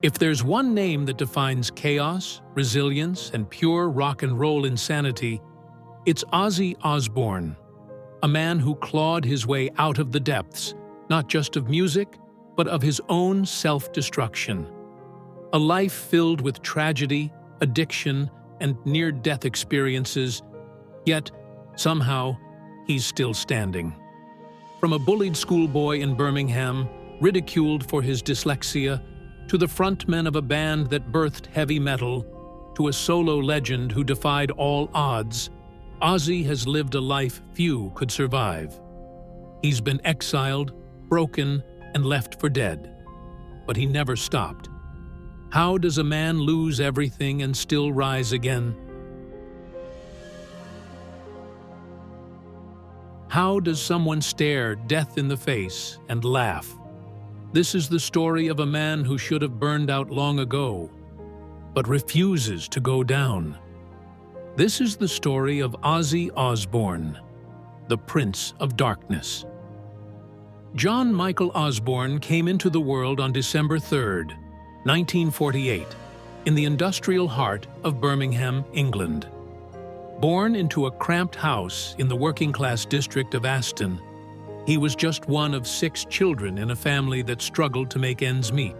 If there's one name that defines chaos, resilience, and pure rock and roll insanity, it's Ozzy Osbourne, a man who clawed his way out of the depths, not just of music, but of his own self-destruction. A life filled with tragedy, addiction, and near-death experiences, yet, somehow, he's still standing. From a bullied schoolboy in Birmingham, ridiculed for his dyslexia, to the frontman of a band that birthed heavy metal, to a solo legend who defied all odds, Ozzy has lived a life few could survive. He's been exiled, broken, and left for dead. But he never stopped. How does a man lose everything and still rise again? How does someone stare death in the face and laugh? This is the story of a man who should have burned out long ago, but refuses to go down. This is the story of Ozzy Osbourne, the Prince of Darkness. John Michael Osbourne came into the world on December 3, 1948, in the industrial heart of Birmingham, England. Born into a cramped house in the working-class district of Aston, he was just one of 6 children in a family that struggled to make ends meet.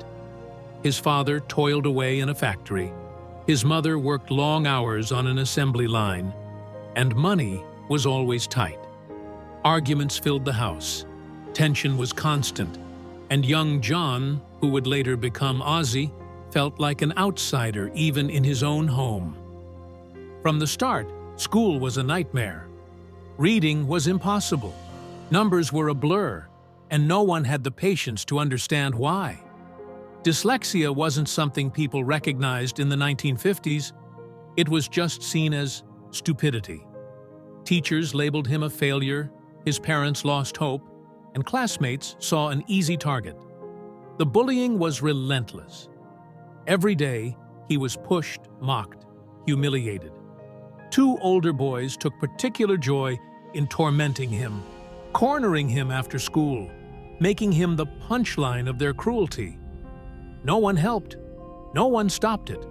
His father toiled away in a factory, his mother worked long hours on an assembly line, and money was always tight. Arguments filled the house, tension was constant, and young John, who would later become Ozzy, felt like an outsider even in his own home. From the start, school was a nightmare. Reading was impossible. Numbers were a blur, and no one had the patience to understand why. Dyslexia wasn't something people recognized in the 1950s. It was just seen as stupidity. Teachers labeled him a failure, his parents lost hope, and classmates saw an easy target. The bullying was relentless. Every day, he was pushed, mocked, humiliated. 2 older boys took particular joy in tormenting him, cornering him after school, making him the punchline of their cruelty. No one helped. No one stopped it.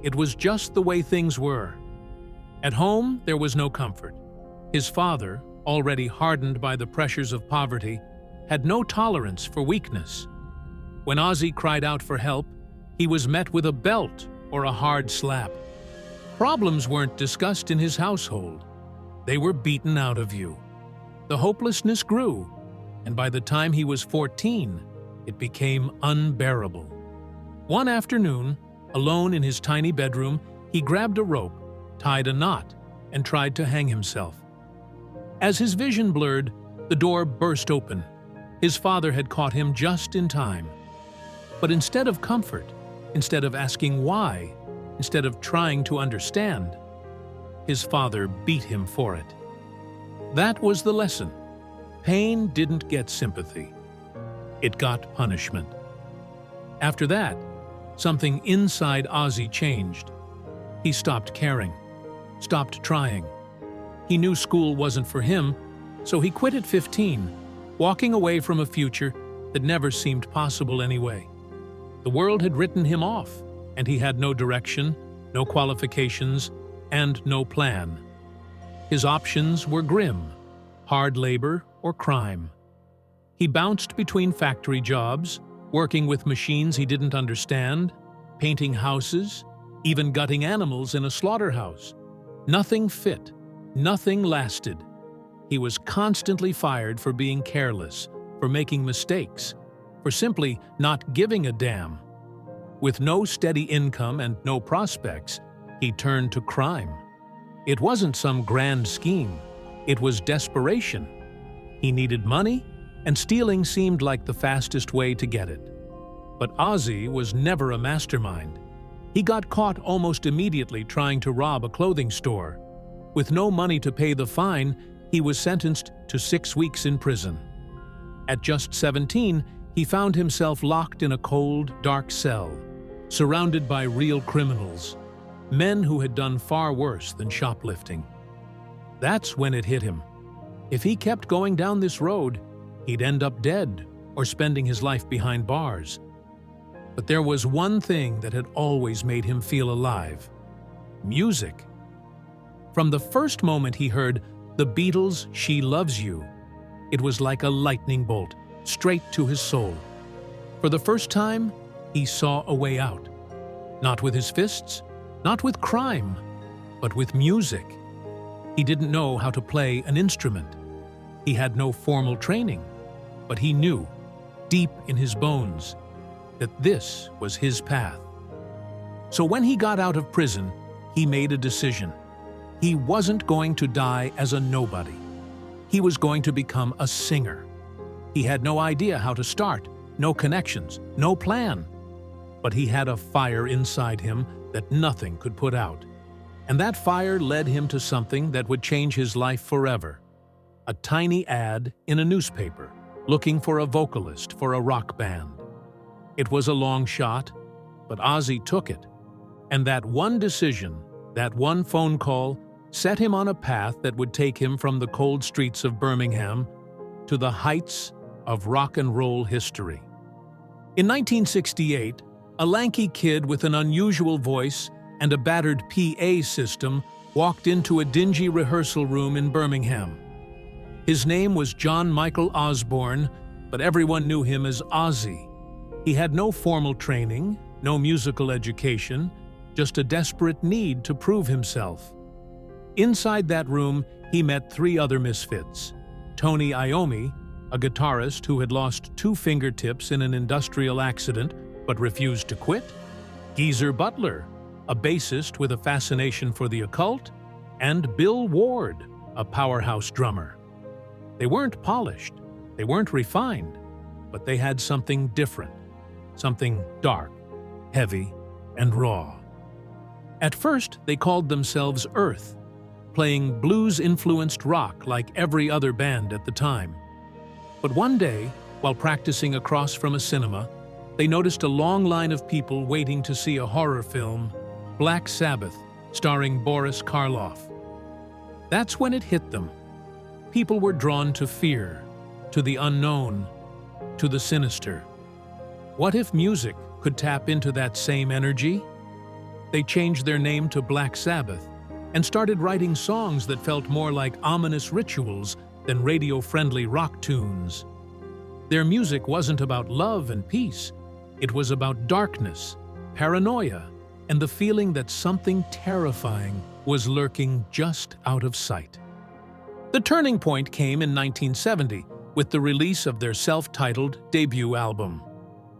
It was just the way things were. At home, there was no comfort. His father, already hardened by the pressures of poverty, had no tolerance for weakness. When Ozzy cried out for help, he was met with a belt or a hard slap. Problems weren't discussed in his household. They were beaten out of view. The hopelessness grew, and by the time he was 14, it became unbearable. One afternoon, alone in his tiny bedroom, he grabbed a rope, tied a knot, and tried to hang himself. As his vision blurred, the door burst open. His father had caught him just in time. But instead of comfort, instead of asking why, instead of trying to understand, his father beat him for it. That was the lesson. Pain didn't get sympathy. It got punishment. After that, something inside Ozzy changed. He stopped caring, stopped trying. He knew school wasn't for him, so he quit at 15, walking away from a future that never seemed possible anyway. The world had written him off, and he had no direction, no qualifications, and no plan. His options were grim: hard labor or crime. He bounced between factory jobs, working with machines he didn't understand, painting houses, even gutting animals in a slaughterhouse. Nothing fit, nothing lasted. He was constantly fired for being careless, for making mistakes, for simply not giving a damn. With no steady income and no prospects, he turned to crime. It wasn't some grand scheme. It was desperation. He needed money, and stealing seemed like the fastest way to get it. But Ozzy was never a mastermind. He got caught almost immediately trying to rob a clothing store. With no money to pay the fine, he was sentenced to 6 weeks in prison. At just 17, he found himself locked in a cold, dark cell, surrounded by real criminals, men who had done far worse than shoplifting. That's when it hit him. If he kept going down this road, he'd end up dead or spending his life behind bars. But there was one thing that had always made him feel alive: music. From the first moment he heard the Beatles' "She Loves You," it was like a lightning bolt, straight to his soul. For the first time, he saw a way out. Not with his fists, not with crime, but with music. He didn't know how to play an instrument. He had no formal training, but he knew, deep in his bones, that this was his path. So when he got out of prison, he made a decision. He wasn't going to die as a nobody. He was going to become a singer. He had no idea how to start, no connections, no plan. But he had a fire inside him that nothing could put out. And that fire led him to something that would change his life forever. A tiny ad in a newspaper, looking for a vocalist for a rock band. It was a long shot, but Ozzy took it. And that one decision, that one phone call, set him on a path that would take him from the cold streets of Birmingham to the heights of rock and roll history. In 1968, a lanky kid with an unusual voice and a battered PA system walked into a dingy rehearsal room in Birmingham. His name was John Michael Osbourne, but everyone knew him as Ozzy. He had no formal training, no musical education, just a desperate need to prove himself. Inside that room, he met three other misfits: Tony Iommi, a guitarist who had lost 2 fingertips in an industrial accident but refused to quit; Geezer Butler, a bassist with a fascination for the occult; and Bill Ward, a powerhouse drummer. They weren't polished, they weren't refined, but they had something different, something dark, heavy, and raw. At first, they called themselves Earth, playing blues-influenced rock like every other band at the time. But one day, while practicing across from a cinema, they noticed a long line of people waiting to see a horror film, Black Sabbath, starring Boris Karloff. That's when it hit them. People were drawn to fear, to the unknown, to the sinister. What if music could tap into that same energy? They changed their name to Black Sabbath and started writing songs that felt more like ominous rituals than radio-friendly rock tunes. Their music wasn't about love and peace. It was about darkness, paranoia, and the feeling that something terrifying was lurking just out of sight. The turning point came in 1970 with the release of their self-titled debut album.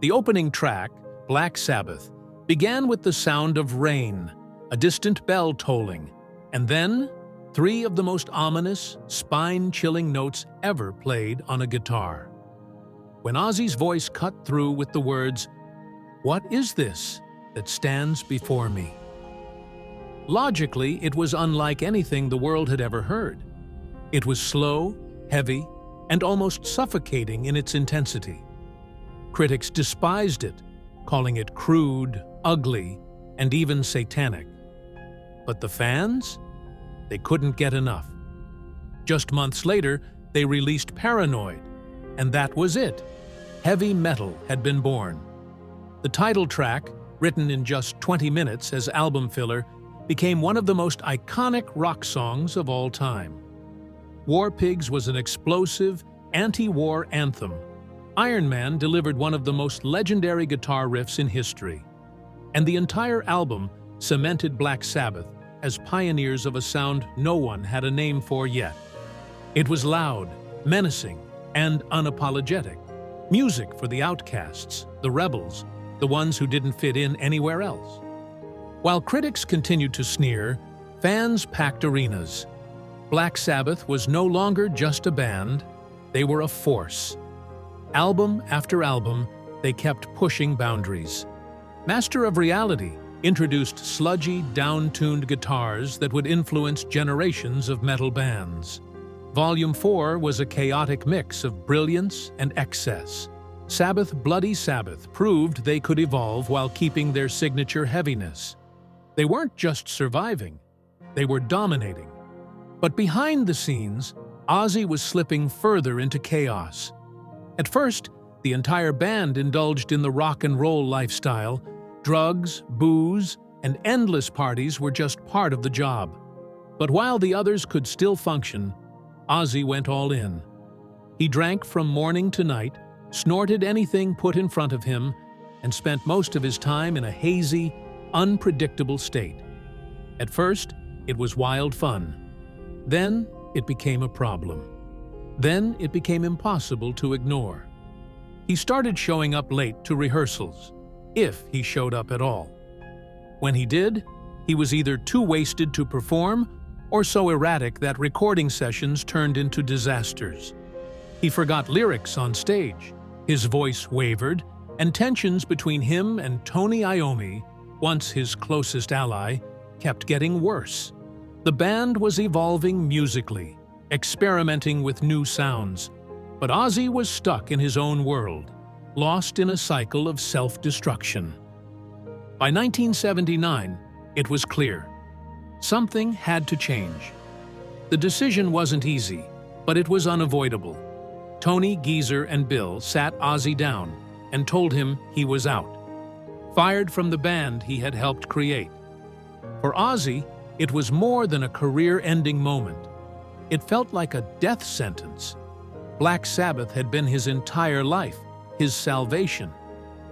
The opening track, Black Sabbath, began with the sound of rain, a distant bell tolling, and then 3 of the most ominous, spine-chilling notes ever played on a guitar. When Ozzy's voice cut through with the words, "What is this that stands before me?" Logically, it was unlike anything the world had ever heard. It was slow, heavy, and almost suffocating in its intensity. Critics despised it, calling it crude, ugly, and even satanic. But the fans? They couldn't get enough. Just months later, they released Paranoid, and that was it. Heavy metal had been born. The title track, written in just 20 minutes as album filler, became one of the most iconic rock songs of all time. War Pigs was an explosive, anti-war anthem. Iron Man delivered one of the most legendary guitar riffs in history. And the entire album cemented Black Sabbath as pioneers of a sound no one had a name for yet. It was loud, menacing, and unapologetic. Music for the outcasts, the rebels, the ones who didn't fit in anywhere else. While critics continued to sneer, fans packed arenas. Black Sabbath was no longer just a band, they were a force. Album after album, they kept pushing boundaries. Master of Reality introduced sludgy, down-tuned guitars that would influence generations of metal bands. Volume 4 was a chaotic mix of brilliance and excess. Sabbath Bloody Sabbath proved they could evolve while keeping their signature heaviness. They weren't just surviving, they were dominating. But behind the scenes, Ozzy was slipping further into chaos. At first, The entire band indulged in the rock and roll lifestyle. Drugs, booze, and endless parties were just part of the job. But while the others could still function, Ozzy went all in. He drank from morning to night, snorted anything put in front of him, and spent most of his time in a hazy, unpredictable state. At first, it was wild fun. Then, it became a problem. Then, it became impossible to ignore. He started showing up late to rehearsals, if he showed up at all. When he did, he was either too wasted to perform or so erratic that recording sessions turned into disasters. He forgot lyrics on stage, his voice wavered, and tensions between him and Tony Iommi, once his closest ally, kept getting worse. The band was evolving musically, experimenting with new sounds, but Ozzy was stuck in his own world, lost in a cycle of self-destruction. By 1979, it was clear. Something had to change. The decision wasn't easy, but it was unavoidable. Tony, Geezer, and Bill sat Ozzy down and told him he was out, fired from the band he had helped create. For Ozzy, it was more than a career-ending moment. It felt like a death sentence. Black Sabbath had been his entire life, his salvation,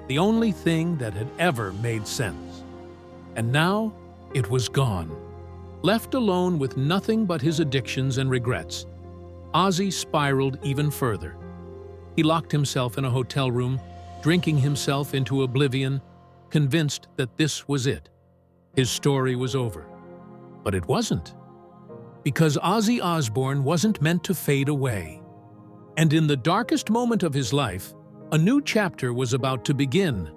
the only thing that had ever made sense. And now, it was gone. Left alone with nothing but his addictions and regrets, Ozzy spiraled even further. He locked himself in a hotel room, drinking himself into oblivion, convinced that this was it. His story was over. But it wasn't. Because Ozzy Osbourne wasn't meant to fade away. And in the darkest moment of his life, a new chapter was about to begin,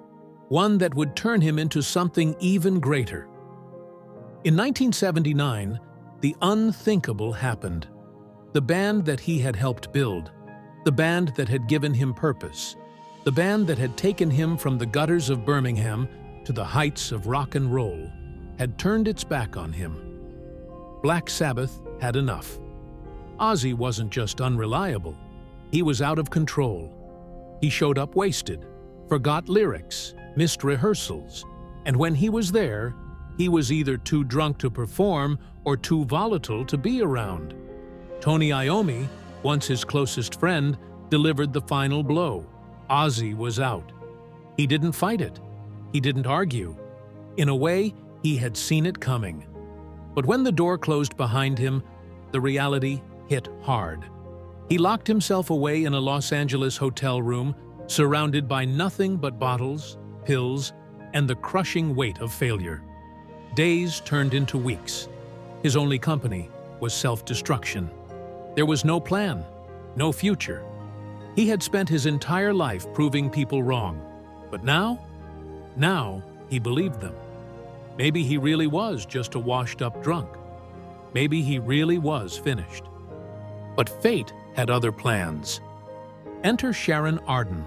one that would turn him into something even greater. In 1979, the unthinkable happened. The band that he had helped build, the band that had given him purpose, the band that had taken him from the gutters of Birmingham to the heights of rock and roll, had turned its back on him. Black Sabbath had enough. Ozzy wasn't just unreliable. He was out of control. He showed up wasted, forgot lyrics, missed rehearsals, and when he was there, he was either too drunk to perform or too volatile to be around. Tony Iommi, once his closest friend, delivered the final blow. Ozzy was out. He didn't fight it. He didn't argue. In a way, he had seen it coming. But when the door closed behind him, the reality hit hard. He locked himself away in a Los Angeles hotel room, surrounded by nothing but bottles, pills, and the crushing weight of failure. Days turned into weeks. His only company was self-destruction. There was no plan, no future. He had spent his entire life proving people wrong. But now he believed them. Maybe he really was just a washed-up drunk. Maybe he really was finished. But fate had other plans. Enter Sharon Arden,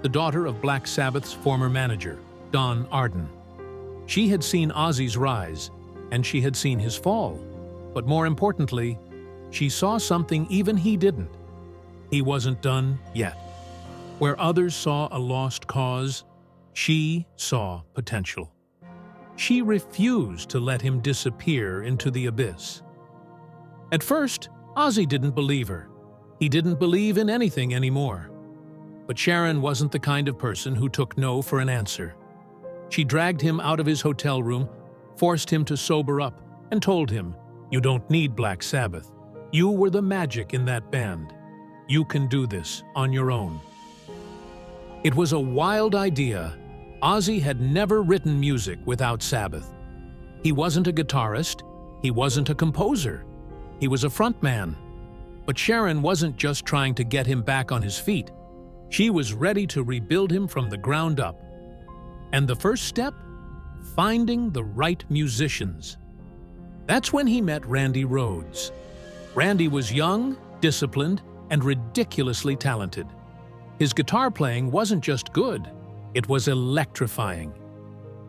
the daughter of Black Sabbath's former manager, Don Arden. She had seen Ozzy's rise, and she had seen his fall. But more importantly, she saw something even he didn't. He wasn't done yet. Where others saw a lost cause, she saw potential. She refused to let him disappear into the abyss. At first, Ozzy didn't believe her. He didn't believe in anything anymore. But Sharon wasn't the kind of person who took no for an answer. She dragged him out of his hotel room, forced him to sober up, and told him, "You don't need Black Sabbath. You were the magic in that band. You can do this on your own." It was a wild idea. Ozzy had never written music without Sabbath. He wasn't a guitarist. He wasn't a composer. He was a frontman. But Sharon wasn't just trying to get him back on his feet. She was ready to rebuild him from the ground up. And the first step? Finding the right musicians. That's when he met Randy Rhoads. Randy was young, disciplined, and ridiculously talented. His guitar playing wasn't just good, it was electrifying.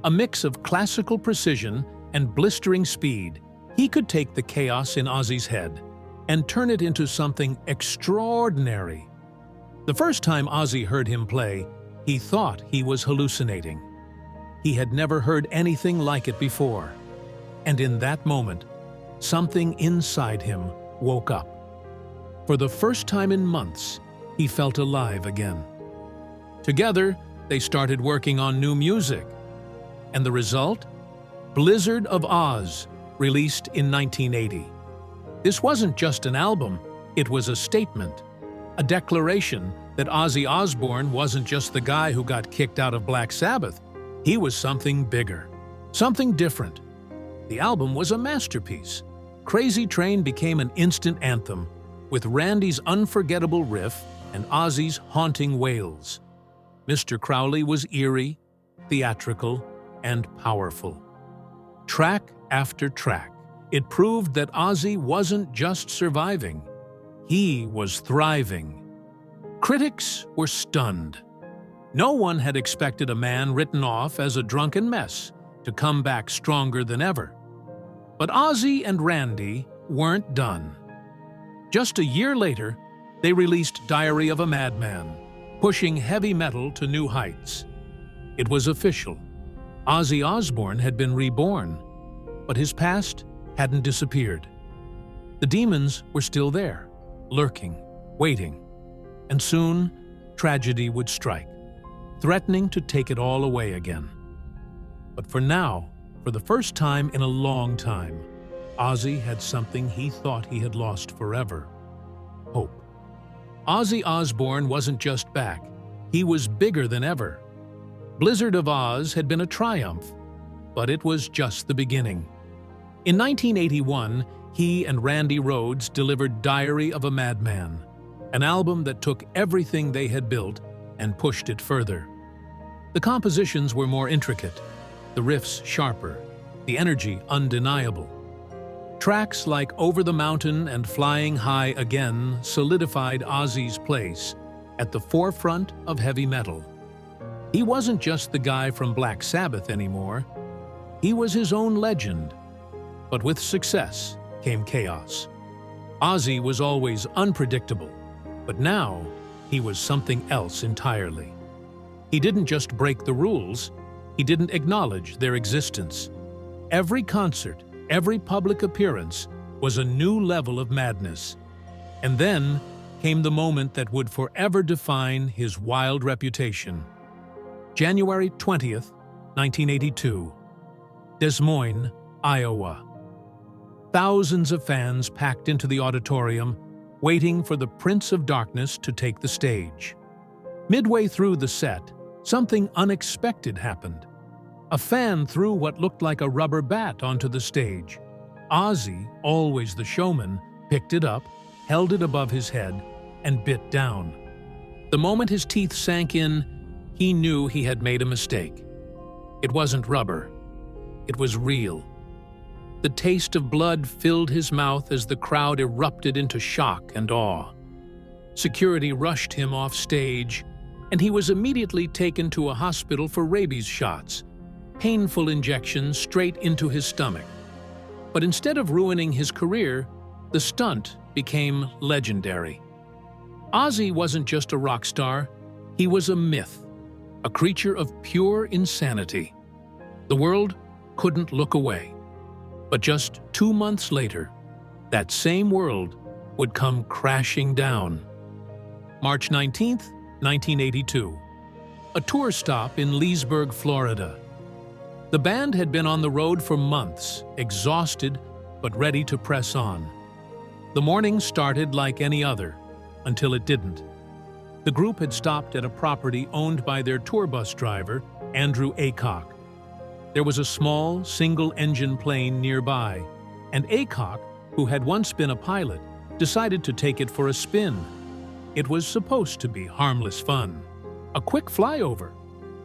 A mix of classical precision and blistering speed, he could take the chaos in Ozzy's head and turn it into something extraordinary. The first time Ozzy heard him play, he thought he was hallucinating. He had never heard anything like it before. And in that moment, something inside him woke up. For the first time in months, he felt alive again. Together, they started working on new music. And the result? Blizzard of Oz, released in 1980. This wasn't just an album, it was a statement, a declaration that Ozzy Osbourne wasn't just the guy who got kicked out of Black Sabbath. He was something bigger, something different. The album was a masterpiece. Crazy Train became an instant anthem, with Randy's unforgettable riff and Ozzy's haunting wails. Mr. Crowley was eerie, theatrical, and powerful. Track after track, it proved that Ozzy wasn't just surviving, he was thriving. Critics were stunned. No one had expected a man written off as a drunken mess to come back stronger than ever. But Ozzy and Randy weren't done. Just a year later, they released Diary of a Madman, pushing heavy metal to new heights. It was official. Ozzy Osbourne had been reborn, but his past hadn't disappeared. The demons were still there, lurking, waiting, and soon tragedy would strike, threatening to take it all away again. But for now, for the first time in a long time, Ozzy had something he thought he had lost forever: hope. Ozzy Osbourne wasn't just back, he was bigger than ever. Blizzard of Oz had been a triumph, but it was just the beginning. In 1981, he and Randy Rhoads delivered Diary of a Madman, an album that took everything they had built and pushed it further. The compositions were more intricate, the riffs sharper, the energy undeniable. Tracks like Over the Mountain and Flying High Again solidified Ozzy's place at the forefront of heavy metal. He wasn't just the guy from Black Sabbath anymore. He was his own legend. But with success came chaos. Ozzy was always unpredictable, but now he was something else entirely. He didn't just break the rules, he didn't acknowledge their existence. Every concert, every public appearance was a new level of madness. And then came the moment that would forever define his wild reputation. January 20th, 1982, Des Moines, Iowa. Thousands of fans packed into the auditorium, waiting for the Prince of Darkness to take the stage. Midway through the set, something unexpected happened. A fan threw what looked like a rubber bat onto the stage. Ozzy, always the showman, picked it up, held it above his head, and bit down. The moment his teeth sank in, he knew he had made a mistake. It wasn't rubber. It was real. The taste of blood filled his mouth as the crowd erupted into shock and awe. Security rushed him off stage, and he was immediately taken to a hospital for rabies shots, painful injections straight into his stomach. But instead of ruining his career, the stunt became legendary. Ozzy wasn't just a rock star, he was a myth, a creature of pure insanity. The world couldn't look away. But just 2 months later, that same world would come crashing down. March 19th, 1982. A tour stop in Leesburg, Florida. The band had been on the road for months, exhausted but ready to press on. The morning started like any other, until it didn't. The group had stopped at a property owned by their tour bus driver, Andrew Aycock. There was a small, single-engine plane nearby, and Aycock, who had once been a pilot, decided to take it for a spin. It was supposed to be harmless fun, a quick flyover,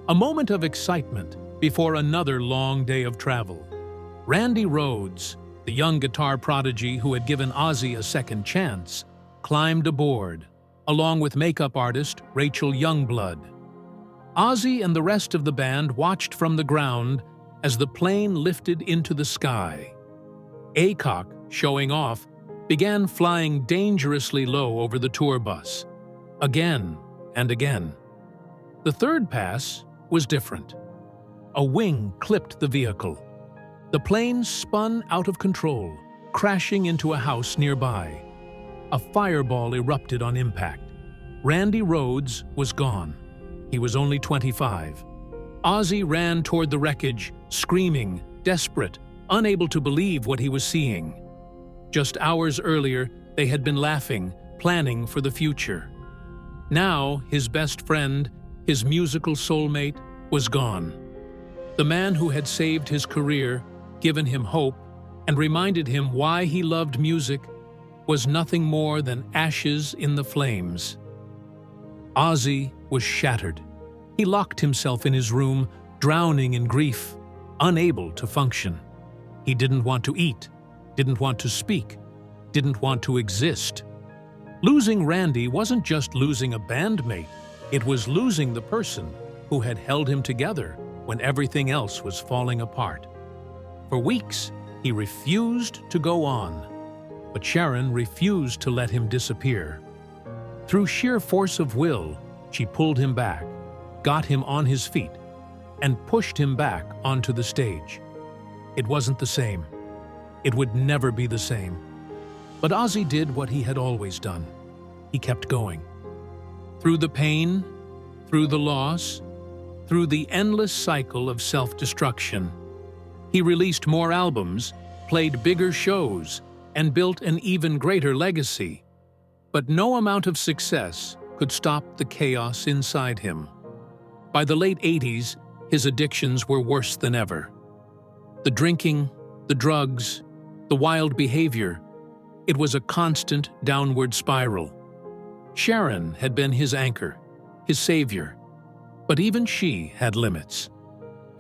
a moment of excitement before another long day of travel. Randy Rhoads, the young guitar prodigy who had given Ozzy a second chance, climbed aboard, along with makeup artist Rachel Youngblood. Ozzy and the rest of the band watched from the ground as the plane lifted into the sky. Aycock, showing off, began flying dangerously low over the tour bus. Again, and again. The third pass was different. A wing clipped the vehicle. The plane spun out of control, crashing into a house nearby. A fireball erupted on impact. Randy Rhoads was gone. He was only 25. Ozzy ran toward the wreckage, screaming, desperate, unable to believe what he was seeing. Just hours earlier, they had been laughing, planning for the future. Now, his best friend, his musical soulmate, was gone. The man who had saved his career, given him hope, and reminded him why he loved music, was nothing more than ashes in the flames. Ozzy was shattered. He locked himself in his room, drowning in grief, unable to function. He didn't want to eat, didn't want to speak, didn't want to exist. Losing Randy wasn't just losing a bandmate, it was losing the person who had held him together when everything else was falling apart. For weeks, he refused to go on, but Sharon refused to let him disappear. Through sheer force of will, she pulled him back, got him on his feet, and pushed him back onto the stage. It wasn't the same. It would never be the same. But Ozzy did what he had always done. He kept going. Through the pain, through the loss, through the endless cycle of self-destruction. He released more albums, played bigger shows, and built an even greater legacy. But no amount of success could stop the chaos inside him. By the late 80s, his addictions were worse than ever. The drinking, the drugs, the wild behavior, it was a constant downward spiral. Sharon had been his anchor, his savior, but even she had limits.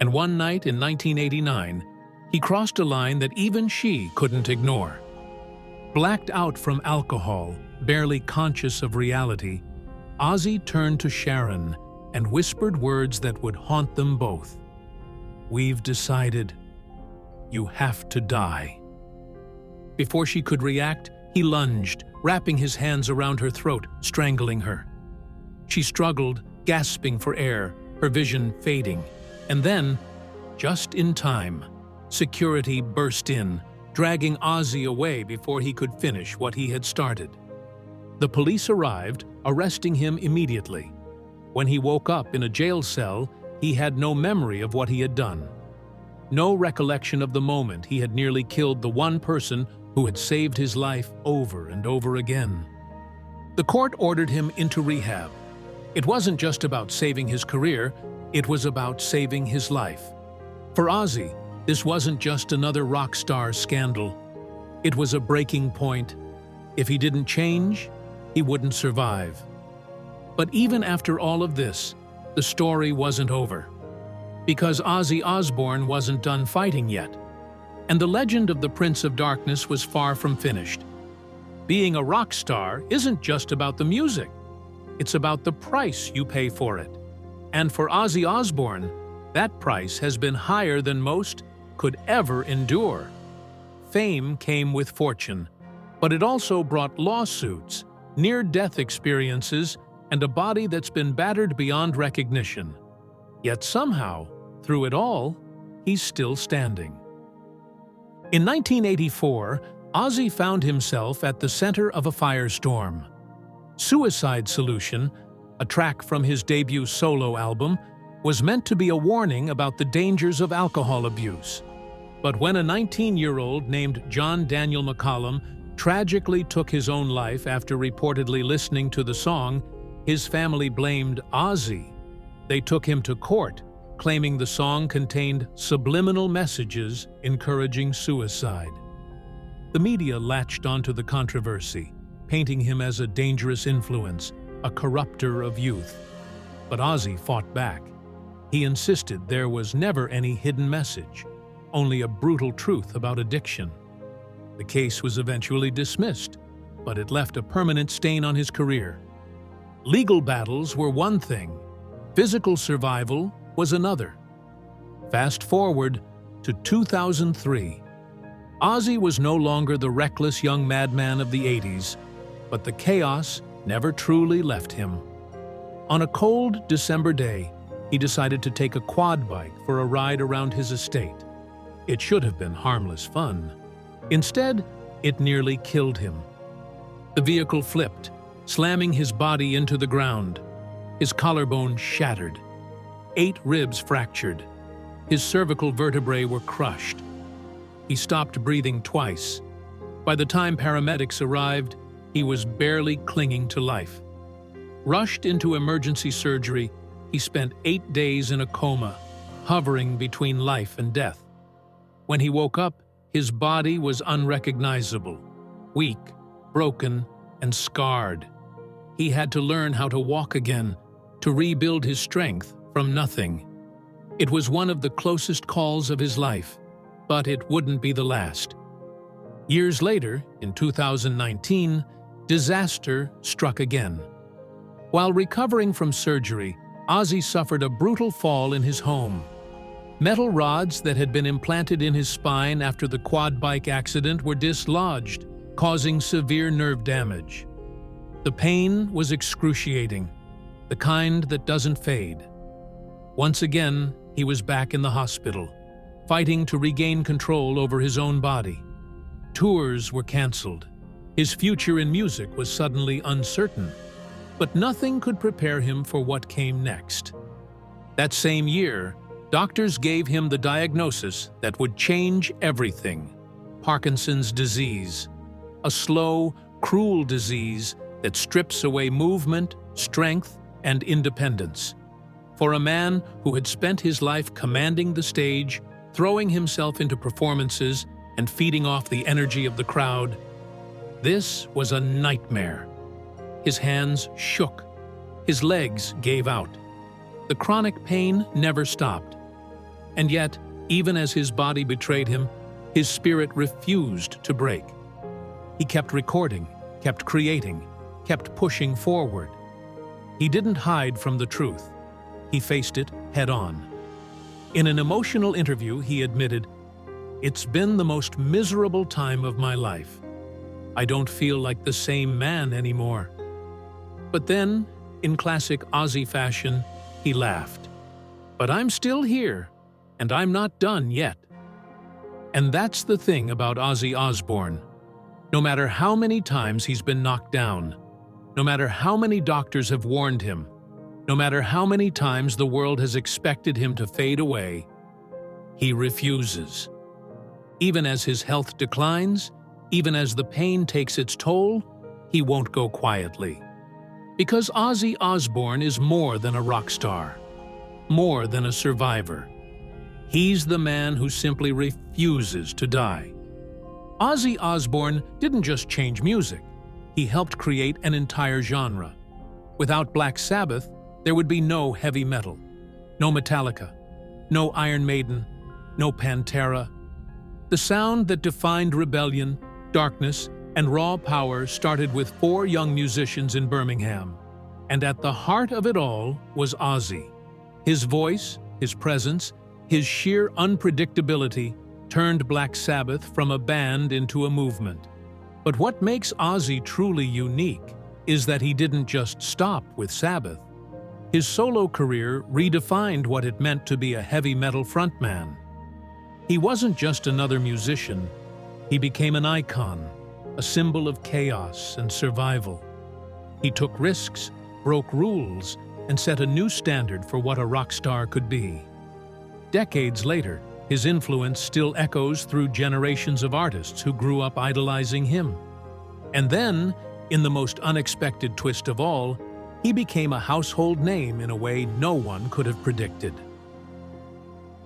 And one night in 1989, he crossed a line that even she couldn't ignore. Blacked out from alcohol, barely conscious of reality, Ozzy turned to Sharon and whispered words that would haunt them both. "We've decided. You have to die." Before she could react, he lunged, wrapping his hands around her throat, strangling her. She struggled, gasping for air, her vision fading. And then, just in time, security burst in, dragging Ozzy away before he could finish what he had started. The police arrived, arresting him immediately. When he woke up in a jail cell, he had no memory of what he had done. No recollection of the moment he had nearly killed the one person who had saved his life over and over again. The court ordered him into rehab. It wasn't just about saving his career, it was about saving his life. For Ozzy, this wasn't just another rock star scandal. It was a breaking point. If he didn't change, he wouldn't survive. But even after all of this, the story wasn't over. Because Ozzy Osbourne wasn't done fighting yet. And the legend of the Prince of Darkness was far from finished. Being a rock star isn't just about the music. It's about the price you pay for it. And for Ozzy Osbourne, that price has been higher than most could ever endure. Fame came with fortune, but it also brought lawsuits, near-death experiences, and a body that's been battered beyond recognition. Yet somehow, through it all, he's still standing. In 1984, Ozzy found himself at the center of a firestorm. Suicide Solution, a track from his debut solo album, was meant to be a warning about the dangers of alcohol abuse. But when a 19-year-old named John Daniel McCollum tragically took his own life after reportedly listening to the song, his family blamed Ozzy. They took him to court, claiming the song contained subliminal messages encouraging suicide. The media latched onto the controversy, painting him as a dangerous influence, a corrupter of youth. But Ozzy fought back. He insisted there was never any hidden message, only a brutal truth about addiction. The case was eventually dismissed, but it left a permanent stain on his career. Legal battles were one thing, physical survival was another. Fast forward to 2003. Ozzy was no longer the reckless young madman of the 80s, but the chaos never truly left him. On a cold December day, he decided to take a quad bike for a ride around his estate. It should have been harmless fun. Instead, it nearly killed him. The vehicle flipped, slamming his body into the ground. His collarbone shattered. 8 ribs fractured. His cervical vertebrae were crushed. He stopped breathing twice. By the time paramedics arrived, he was barely clinging to life. Rushed into emergency surgery, he spent 8 days in a coma, hovering between life and death. When he woke up, his body was unrecognizable, weak, broken, and scarred. He had to learn how to walk again, to rebuild his strength from nothing. It was one of the closest calls of his life, but it wouldn't be the last. Years later, in 2019, disaster struck again. While recovering from surgery, Ozzy suffered a brutal fall in his home. Metal rods that had been implanted in his spine after the quad bike accident were dislodged, causing severe nerve damage. The pain was excruciating, the kind that doesn't fade. Once again, he was back in the hospital, fighting to regain control over his own body. Tours were canceled. His future in music was suddenly uncertain. But nothing could prepare him for what came next. That same year, doctors gave him the diagnosis that would change everything: Parkinson's disease, a slow, cruel disease that strips away movement, strength, and independence. For a man who had spent his life commanding the stage, throwing himself into performances, and feeding off the energy of the crowd, this was a nightmare. His hands shook. His legs gave out. The chronic pain never stopped. And yet, even as his body betrayed him, his spirit refused to break. He kept recording, kept creating, kept pushing forward. He didn't hide from the truth. He faced it head-on. In an emotional interview, he admitted, "It's been the most miserable time of my life. I don't feel like the same man anymore." But then, in classic Ozzy fashion, he laughed. "But I'm still here, and I'm not done yet." And that's the thing about Ozzy Osbourne. No matter how many times he's been knocked down, no matter how many doctors have warned him, no matter how many times the world has expected him to fade away, he refuses. Even as his health declines, even as the pain takes its toll, he won't go quietly. Because Ozzy Osbourne is more than a rock star, more than a survivor. He's the man who simply refuses to die. Ozzy Osbourne didn't just change music, he helped create an entire genre. Without Black Sabbath, there would be no heavy metal, no Metallica, no Iron Maiden, no Pantera. The sound that defined rebellion, darkness, and raw power started with 4 young musicians in Birmingham. And at the heart of it all was Ozzy. His voice, his presence, his sheer unpredictability turned Black Sabbath from a band into a movement. But what makes Ozzy truly unique is that he didn't just stop with Sabbath. His solo career redefined what it meant to be a heavy metal frontman. He wasn't just another musician, he became an icon, a symbol of chaos and survival. He took risks, broke rules, and set a new standard for what a rock star could be. Decades later, his influence still echoes through generations of artists who grew up idolizing him. And then, in the most unexpected twist of all, he became a household name in a way no one could have predicted.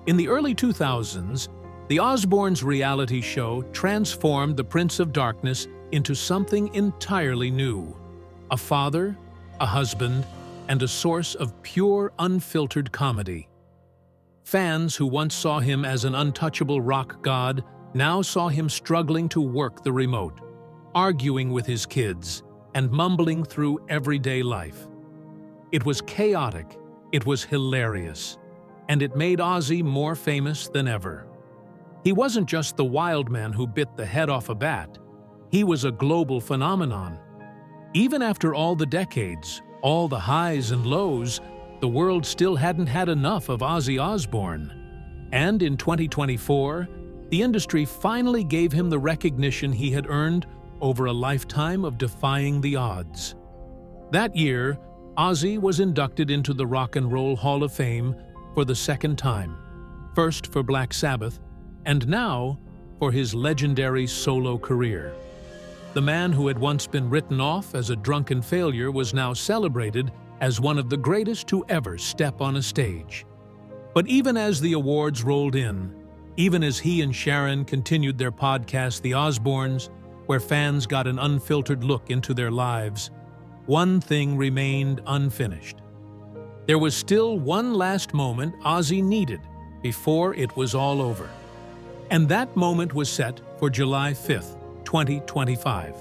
In the early 2000s, the Osbournes' reality show transformed the Prince of Darkness into something entirely new: a father, a husband, and a source of pure, unfiltered comedy. Fans who once saw him as an untouchable rock god now saw him struggling to work the remote, arguing with his kids, and mumbling through everyday life. It was chaotic, it was hilarious, and it made Ozzy more famous than ever. He wasn't just the wild man who bit the head off a bat, he was a global phenomenon. Even after all the decades, all the highs and lows, the world still hadn't had enough of Ozzy Osbourne. And in 2024, the industry finally gave him the recognition he had earned over a lifetime of defying the odds. That year, Ozzy was inducted into the Rock and Roll Hall of Fame for the second time, first for Black Sabbath, and now for his legendary solo career. The man who had once been written off as a drunken failure was now celebrated as one of the greatest to ever step on a stage. But even as the awards rolled in, even as he and Sharon continued their podcast, The Osbournes, where fans got an unfiltered look into their lives, one thing remained unfinished. There was still one last moment Ozzy needed before it was all over. And that moment was set for July 5th, 2025.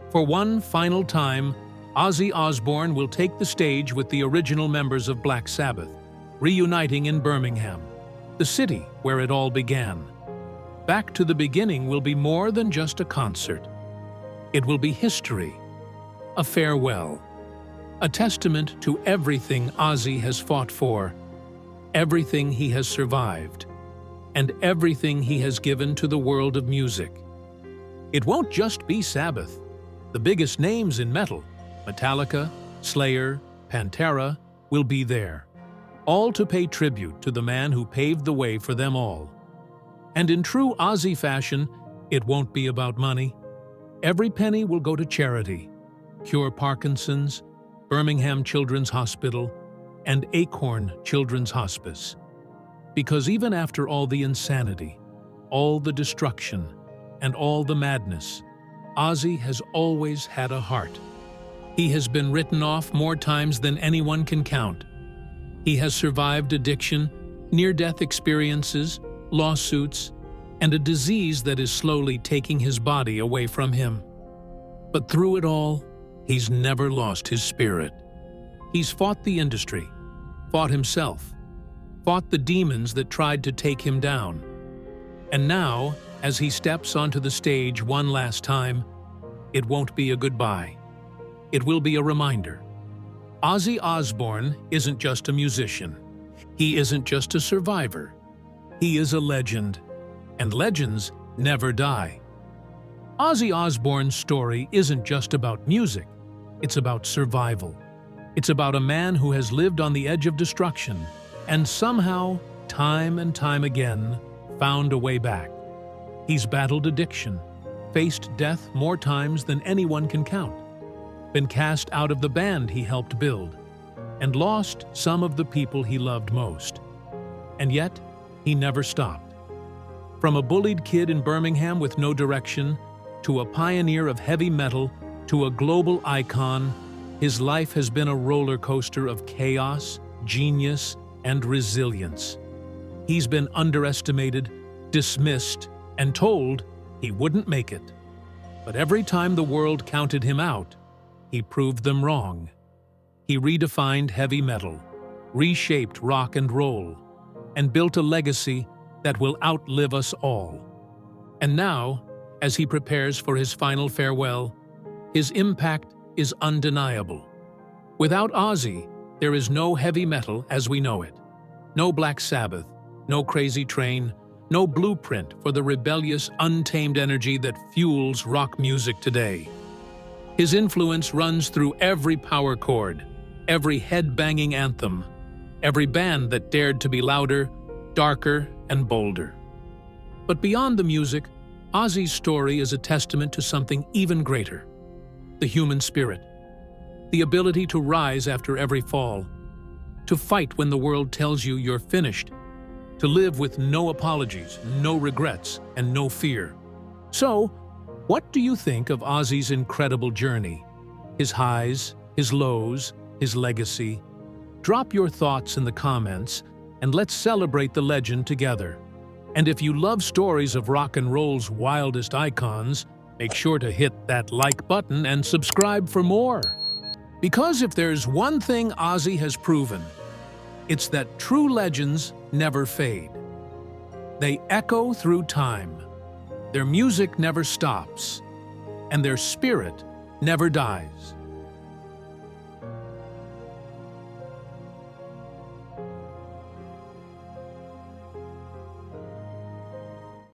For one final time, Ozzy Osbourne will take the stage with the original members of Black Sabbath, reuniting in Birmingham, the city where it all began. Back to the Beginning will be more than just a concert. It will be history, a farewell, a testament to everything Ozzy has fought for, everything he has survived, and everything he has given to the world of music. It won't just be Sabbath. The biggest names in metal, Metallica, Slayer, Pantera, will be there, all to pay tribute to the man who paved the way for them all. And in true Ozzy fashion, it won't be about money. Every penny will go to charity, Cure Parkinson's, Birmingham Children's Hospital, and Acorn Children's Hospice. Because even after all the insanity, all the destruction, and all the madness, Ozzy has always had a heart. He has been written off more times than anyone can count. He has survived addiction, near-death experiences, lawsuits, and a disease that is slowly taking his body away from him. But through it all, he's never lost his spirit. He's fought the industry, fought himself, fought the demons that tried to take him down. And now, as he steps onto the stage one last time, it won't be a goodbye. It will be a reminder. Ozzy Osbourne isn't just a musician. He isn't just a survivor. He is a legend, and legends never die. Ozzy Osbourne's story isn't just about music. It's about survival. It's about a man who has lived on the edge of destruction and somehow, time and time again, found a way back. He's battled addiction, faced death more times than anyone can count, been cast out of the band he helped build, and lost some of the people he loved most. And yet, he never stopped. From a bullied kid in Birmingham with no direction, to a pioneer of heavy metal, to a global icon, his life has been a roller coaster of chaos, genius, and resilience. He's been underestimated, dismissed, and told he wouldn't make it. But every time the world counted him out, he proved them wrong. He redefined heavy metal, reshaped rock and roll, and built a legacy that will outlive us all. And now, as he prepares for his final farewell, his impact is undeniable. Without Ozzy, there is no heavy metal as we know it. No Black Sabbath, no Crazy Train, no blueprint for the rebellious, untamed energy that fuels rock music today. His influence runs through every power chord, every head-banging anthem, every band that dared to be louder, darker, and bolder. But beyond the music, Ozzy's story is a testament to something even greater: the human spirit, the ability to rise after every fall, to fight when the world tells you you're finished, to live with no apologies, no regrets, and no fear. So, what do you think of Ozzy's incredible journey? His highs, his lows, his legacy? Drop your thoughts in the comments, and let's celebrate the legend together. And if you love stories of rock and roll's wildest icons, make sure to hit that like button and subscribe for more. Because if there's one thing Ozzy has proven, it's that true legends never fade. They echo through time. Their music never stops, and their spirit never dies.